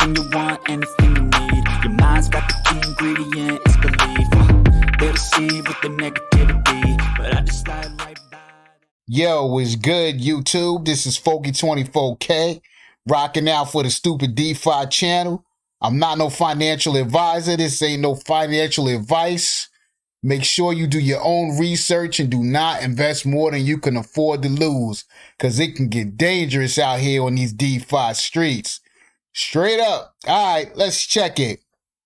Anything you want, anything you need. Your mind's got the key ingredient, it's belief. They'll deceive with the negativity, but I just slide right by. Yo, what's good, YouTube? This is Folky24K, rocking out for the Stupid DeFi channel. I'm not no financial advisor. This ain't no financial advice. Make sure you do your own research and do not invest more than you can afford to lose, because it can get dangerous out here on these DeFi streets. Straight up. All right, let's check it.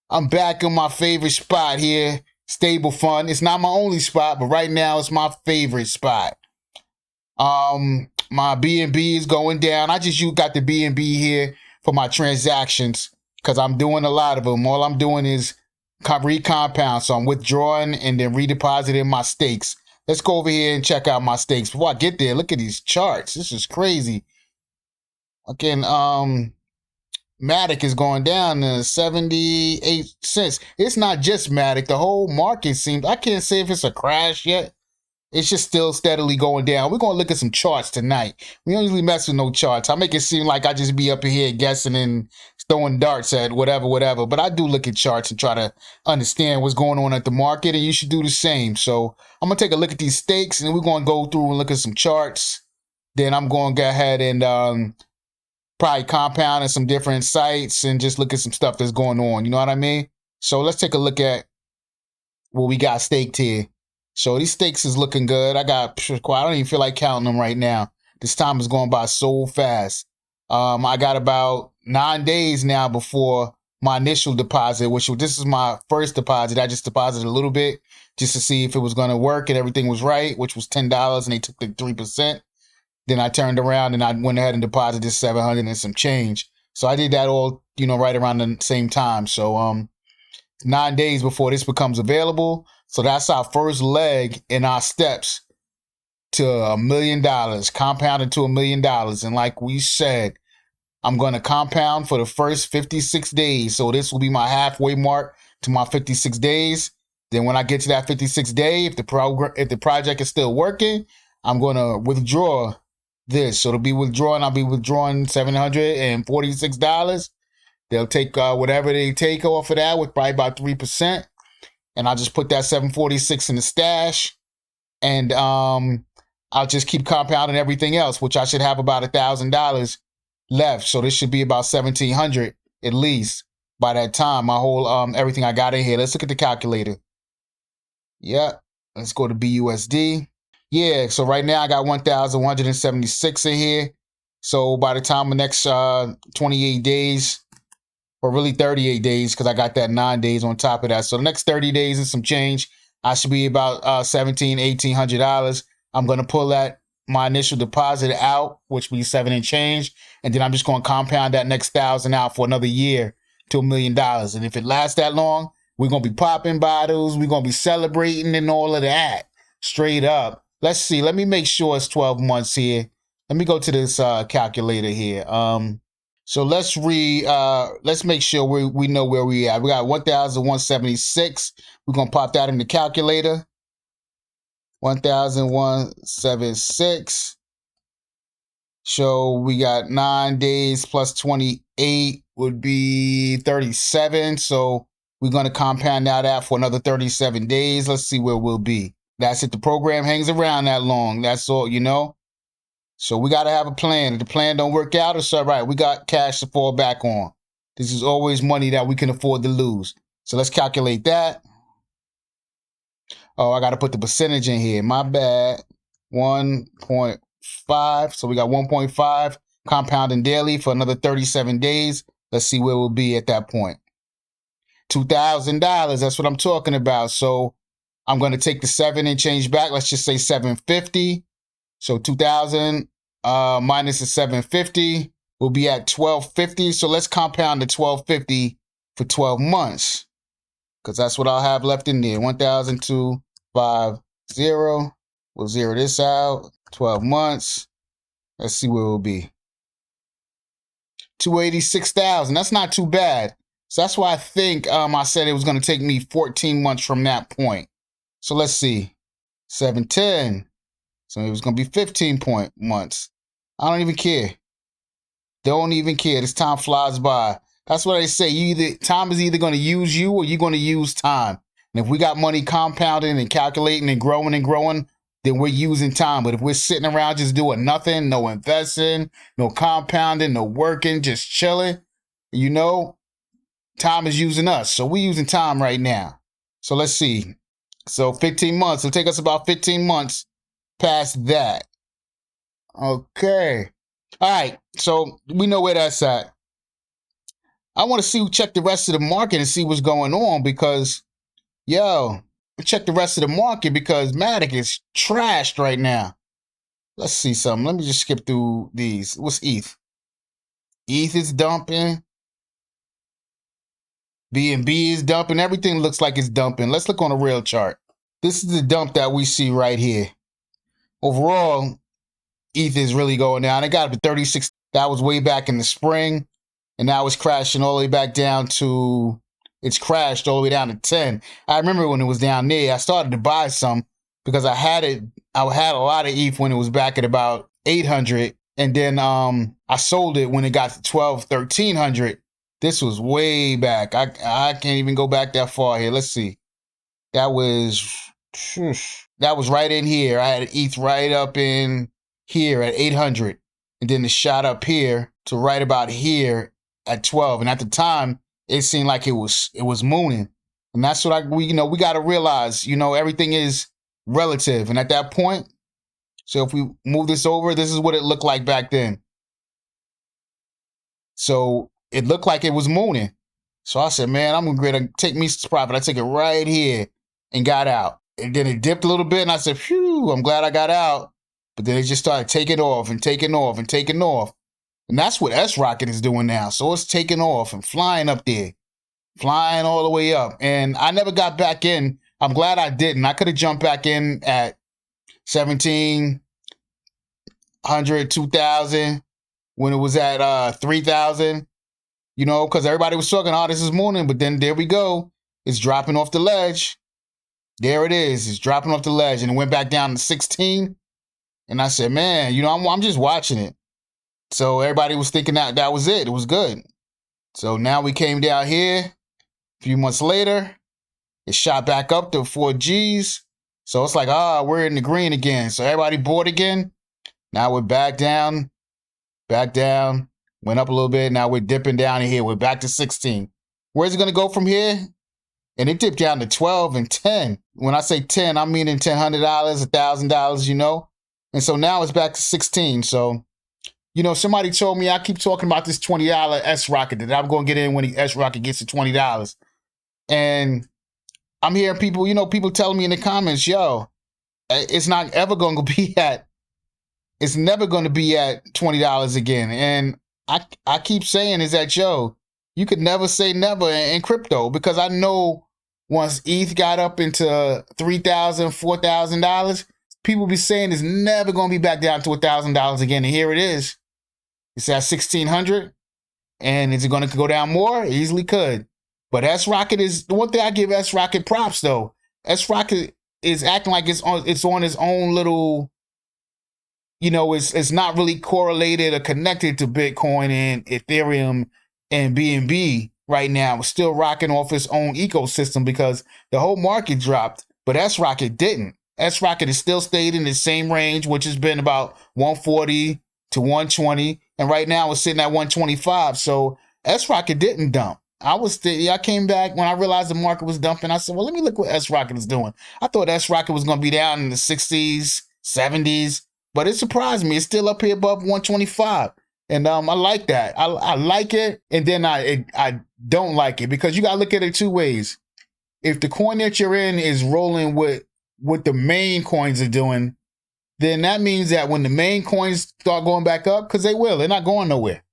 I'm back in my favorite spot here, Stable Fund. It's not my only spot, but right now it's my favorite spot. My BNB is going down. I just got the BNB here for my transactions because I'm doing a lot of them. All I'm doing is recompound. So I'm withdrawing and then redepositing my stakes. Let's go over here and check out my stakes. Before I get there, look at these charts. This is crazy. Again, Matic is going down to 78 cents. It's not just Matic. The whole market seems, I can't say if it's a crash yet. It's just still steadily going down. We're going to look at some charts tonight. We don't usually mess with no charts. I make it seem like I just be up in here guessing and throwing darts at whatever. But I do look at charts and try to understand what's going on at the market, and you should do the same. So I'm going to take a look at these stakes, and we're going to go through and look at some charts. Then I'm going to go ahead and probably compound in some different sites and just look at some stuff that's going on. You know what I mean? So let's take a look at what we got staked here. So these stakes is looking good. I don't even feel like counting them right now. This time is going by so fast. I got about 9 days now before my initial deposit, this is my first deposit. I just deposited a little bit just to see if it was going to work and everything was right, which was $10, and they took the 3%. Then I turned around and I went ahead and deposited 700 and some change. So I did that all, right around the same time. So 9 days before this becomes available. So that's our first leg in our steps to $1 million, compounded to $1 million. And like we said, I'm going to compound for the first 56 days. So this will be my halfway mark to my 56 days. Then when I get to that 56th day, if the project is still working, I'm going to withdraw this. So it'll be withdrawing. I'll be withdrawing $746. They'll take whatever they take off of that with probably about 3%. And I'll just put that 746 in the stash, and I'll just keep compounding everything else, which I should have about $1,000 left. So this should be about 1,700 at least by that time. My whole everything I got in here. Let's look at the calculator. Yep. Let's go to BUSD. Yeah. So right now I got 1,176 in here. So by the time the next 28 days. Or really 38 days, because I got that 9 days on top of that. So the next 30 days and some change, I should be about $1,800. I'm going to pull my initial deposit out, which will be 7 and change. And then I'm just going to compound that next 1,000 out for another year to $1 million. And if it lasts that long, we're going to be popping bottles. We're going to be celebrating and all of that. Straight up. Let's see. Let me make sure it's 12 months here. Let me go to this calculator here. So let's make sure we know where we at. We got 1,176. We're going to pop that in the calculator. 1,176. So we got 9 days plus 28 would be 37. So we're going to compound that out for another 37 days. Let's see where we'll be. That's it. The program hangs around that long. That's all, So we got to have a plan. If the plan don't work out, it's all right. We got cash to fall back on. This is always money that we can afford to lose. So let's calculate that. Oh, I got to put the percentage in here. My bad. 1.5. So we got 1.5 compounding daily for another 37 days. Let's see where we'll be at that point. $2,000. That's what I'm talking about. So I'm going to take the 7 and change back. Let's just say 750. So 2,000 minus the 750 will be at 1,250. So let's compound the 1,250 for 12 months, because that's what I'll have left in there. 1,250. We'll zero this out. 12 months. Let's see where we'll be. 286,000. That's not too bad. So that's why I think I said it was going to take me 14 months from that point. So let's see. 710. So it was going to be 15 months. I don't even care. Don't even care. This time flies by. That's what I say. Time is either going to use you or you're going to use time. And if we got money compounding and calculating and growing, then we're using time. But if we're sitting around just doing nothing, no investing, no compounding, no working, just chilling, time is using us. So we're using time right now. So let's see. So 15 months. It'll take us about 15 months past that. Okay. All right. So we know where that's at. I want to check the rest of the market and see what's going on because, check the rest of the market because Matic is trashed right now. Let's see something. Let me just skip through these. What's ETH? ETH is dumping. BNB is dumping. Everything looks like it's dumping. Let's look on a real chart. This is the dump that we see right here. Overall, ETH is really going down. It got up to 36. That was way back in the spring. And now it's crashing all the way back down to, it's crashed all the way down to 10. I remember when it was down there, I started to buy some because I had a lot of ETH when it was back at about 800. And then I sold it when it got to 12, 1300. This was way back. I can't even go back that far here. Let's see. That was right in here. I had ETH right up in here at 800. And then it shot up here to right about here at 12. And at the time, it seemed like it was mooning. And that's what we got to realize, everything is relative. And at that point, so if we move this over, this is what it looked like back then. So it looked like it was mooning. So I said, man, I'm going to take me some profit. I took it right here and got out. And then it dipped a little bit. And I said, phew, I'm glad I got out. But then it just started taking off and taking off and taking off. And that's what srocket is doing now. So it's taking off and flying up there, flying all the way up. And I never got back in. I'm glad I didn't. I could have jumped back in at 1,700, 2,000 when it was at 3,000, because everybody was talking, oh, this is mooning. But then there we go. It's dropping off the ledge. There it is. It's dropping off the ledge. And it went back down to 16. And I said, man, I'm just watching it. So everybody was thinking that was it. It was good. So now we came down here. A few months later, it shot back up to 4 Gs. So it's like, we're in the green again. So everybody bought again. Now we're back down, went up a little bit. Now we're dipping down in here. We're back to 16. Where's it going to go from here? And it dipped down to 12 and 10. When I say 10, I'm meaning $1,000, $1,000, And so now it's back to 16. So, somebody told me, I keep talking about this $20 srocket that I'm going to get in when the srocket gets to $20. And I'm hearing people telling me in the comments, it's not ever going to be it's never going to be at $20 again. And I keep saying is that, you could never say never in crypto because I know once ETH got up into $3,000, $4,000, people be saying it's never going to be back down to $1,000 again. And here it is. It's at 1,600. And is it going to go down more? It easily could. But srocket is the one thing I give srocket props though. srocket is acting like it's on its own little, it's not really correlated or connected to Bitcoin and Ethereum and BNB right now. It's still rocking off its own ecosystem because the whole market dropped, but srocket didn't. srocket is still stayed in the same range, which has been about 140 to 120. And right now it's sitting at 125. So srocket didn't dump. I came back when I realized the market was dumping. I said, well, let me look what srocket is doing. I thought srocket was going to be down in the 60s, 70s, but it surprised me. It's still up here above 125. And I like that. I like it. And then I don't like it because you got to look at it two ways. If the coin that you're in is rolling with what the main coins are doing, then that means that when the main coins start going back up, because they will, they're not going nowhere.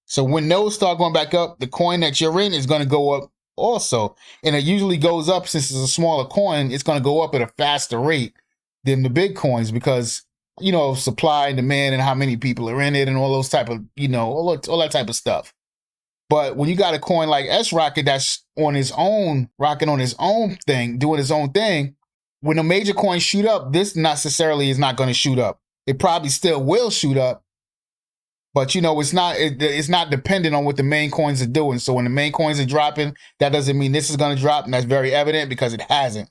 So when those start going back up, the coin that you're in is going to go up also. And it usually goes up since it's a smaller coin. It's going to go up at a faster rate than the big coins because, supply and demand and how many people are in it and all those type of, all that type of stuff. But when you got a coin like srocket that's on its own, rocking on its own thing, doing its own thing, when the major coins shoot up, this necessarily is not going to shoot up. It probably still will shoot up, But you know, it's not dependent on what the main coins are doing. So when the main coins are dropping, that doesn't mean this is going to drop, and that's very evident because it hasn't.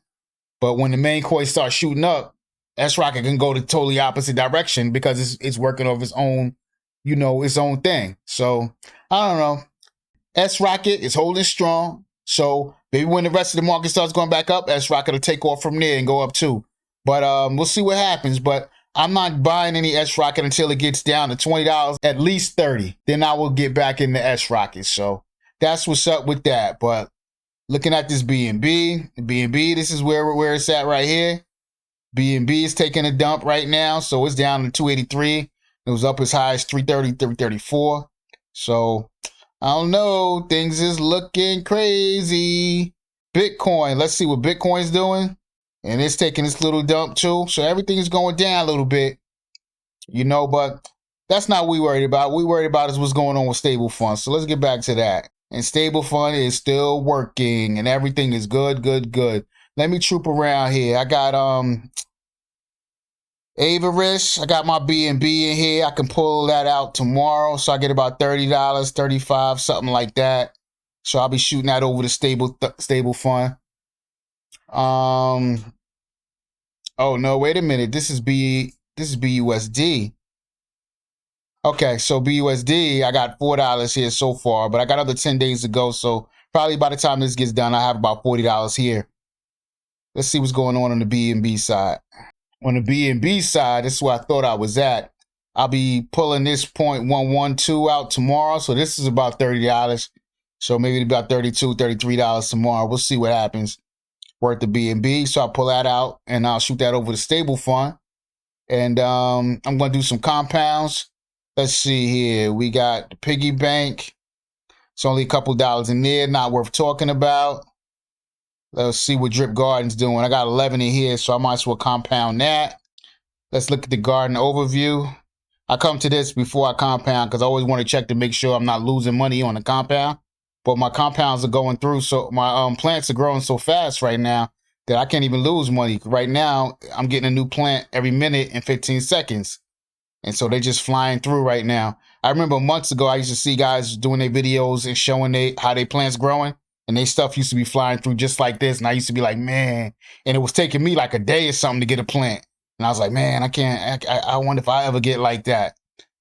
But when the main coin starts shooting up, srocket can go the totally opposite direction because it's working off its own, you know, its own thing. So I don't know. srocket is holding strong. So maybe when the rest of the market starts going back up, srocket will take off from there and go up too. But we'll see what happens. But I'm not buying any srocket until it gets down to $20, at least 30. Then I will get back into srocket. So that's what's up with that. But looking at this BNB, this is where it's at right here. BNB is taking a dump right now, so it's down to 283. It was up as high as 330, 334. So I don't know, things is looking crazy. Bitcoin, let's see what Bitcoin's doing. And it's taking this little dump too. So everything is going down a little bit, you know, but that's not what we worried about. What we worried about is what's going on with stable funds. So let's get back to that. And stable fund is still working and everything is good. Let me troop around here. I got Avarice. I got my BNB in here. I can pull that out tomorrow. So I get about $30, $35, something like that. So I'll be shooting that over the stable fund. Oh no, wait a minute. This is BUSD. Okay, so BUSD, I got $4 here so far, but I got other 10 days to go. So probably by the time this gets done, I have about $40 here. Let's see what's going on the BNB side. On the BNB side, this is where I thought I was at. I'll be pulling this 0.112 out tomorrow. So this is about $30. So maybe about $32, $33 tomorrow. We'll see what happens. Worth the BNB. So I'll pull that out and I'll shoot that over the stable fund. And I'm going to do some compounds. Let's see here. We got the piggy bank. It's only a couple dollars in there. Not worth talking about. Let's see what Drip Garden's doing. I got 11 in here, so I might as well compound that. Let's look at the garden overview. I come to this before I compound because I always want to check to make sure I'm not losing money on the compound. But my compounds are going through, so my plants are growing so fast right now that I can't even lose money. Right now, I'm getting a new plant every minute and 15 seconds. And so they're just flying through right now. I remember months ago, I used to see guys doing their videos and showing how their plants growing. And their stuff used to be flying through just like this. And I used to be like, man. And it was taking me like a day or something to get a plant. And I was like, man, I can't. I wonder if I ever get like that.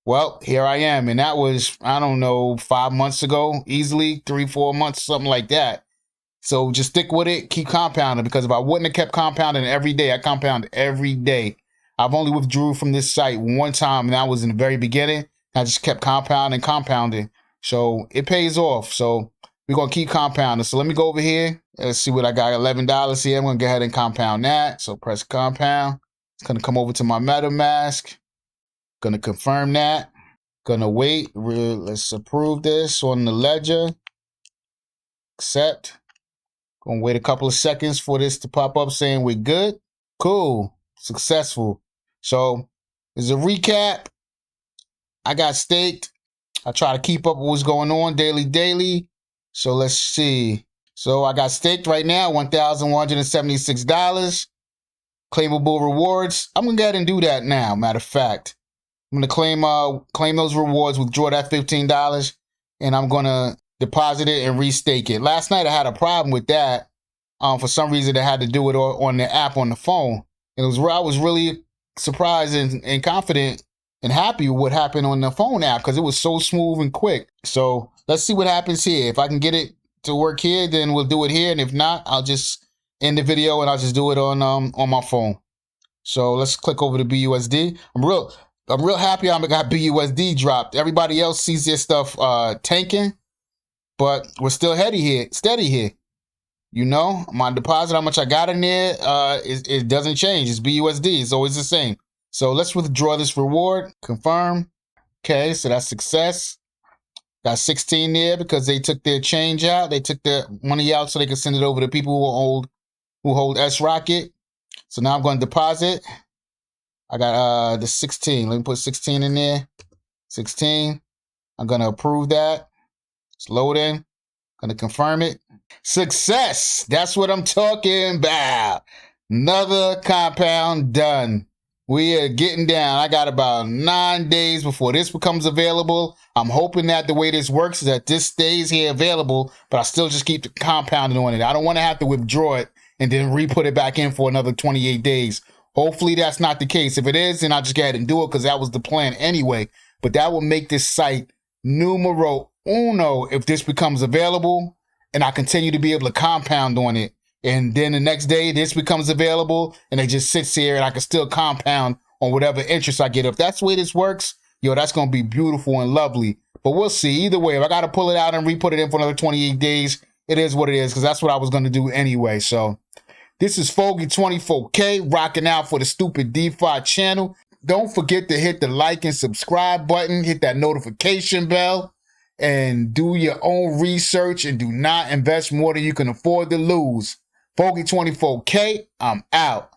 Well, here I am. And that was, I don't know, 5 months ago. Easily 3-4 months, something like that. So just stick with it. Keep compounding. Because if I wouldn't have kept compounding every day, I compound every day. I've only withdrew from this site one time. And that was in the very beginning. I just kept compounding. So it pays off. So we're going to keep compounding. So let me go over here. Let's see what I got. $11 here. I'm going to go ahead and compound that. So press compound. It's going to come over to my MetaMask. Going to confirm that. Going to wait. Let's approve this on the ledger. Accept. Going to wait a couple of seconds for this to pop up saying we're good. Cool. Successful. So as a recap, I got staked. I try to keep up with what's going on daily. So let's see. So I got staked right now, $1,176. Claimable rewards. I'm going to go ahead and do that now, matter of fact. I'm going to claim those rewards, withdraw that $15, and I'm going to deposit it and restake it. Last night I had a problem with that. For some reason I had to do it on the app on the phone. I was really surprised and confident and happy with what happened on the phone app because it was so smooth and quick. So let's see what happens here. If I can get it to work here, then we'll do it here. And if not, I'll just end the video and I'll just do it on my phone. So let's click over to BUSD. I'm real happy I got BUSD dropped. Everybody else sees their stuff tanking, but we're still steady here. You know, my deposit, how much I got in there, it doesn't change. It's BUSD. It's always the same. So let's withdraw this reward. Confirm. Okay, so that's success. Got 16 there because they took their change out. They took their money out so they could send it over to people who hold srocket. So now I'm going to deposit. I got the 16. Let me put 16 in there. 16. I'm going to approve that. It's loading. Going to confirm it. Success. That's what I'm talking about. Another compound done. We are getting down. I got about 9 days before this becomes available. I'm hoping that the way this works is that this stays here available, but I still just keep compounding on it. I don't want to have to withdraw it and then re-put it back in for another 28 days. Hopefully that's not the case. If it is, then I'll just go ahead and do it because that was the plan anyway. But that will make this site numero uno if this becomes available and I continue to be able to compound on it. And then the next day, this becomes available, and it just sits here, and I can still compound on whatever interest I get. If that's the way this works, yo, that's going to be beautiful and lovely. But we'll see. Either way, if I got to pull it out and re-put it in for another 28 days, it is what it is, because that's what I was going to do anyway. So this is Fogey24K, rocking out for the Stupid DeFi channel. Don't forget to hit the like and subscribe button, hit that notification bell, and do your own research, and do not invest more than you can afford to lose. Fogey24K, I'm out.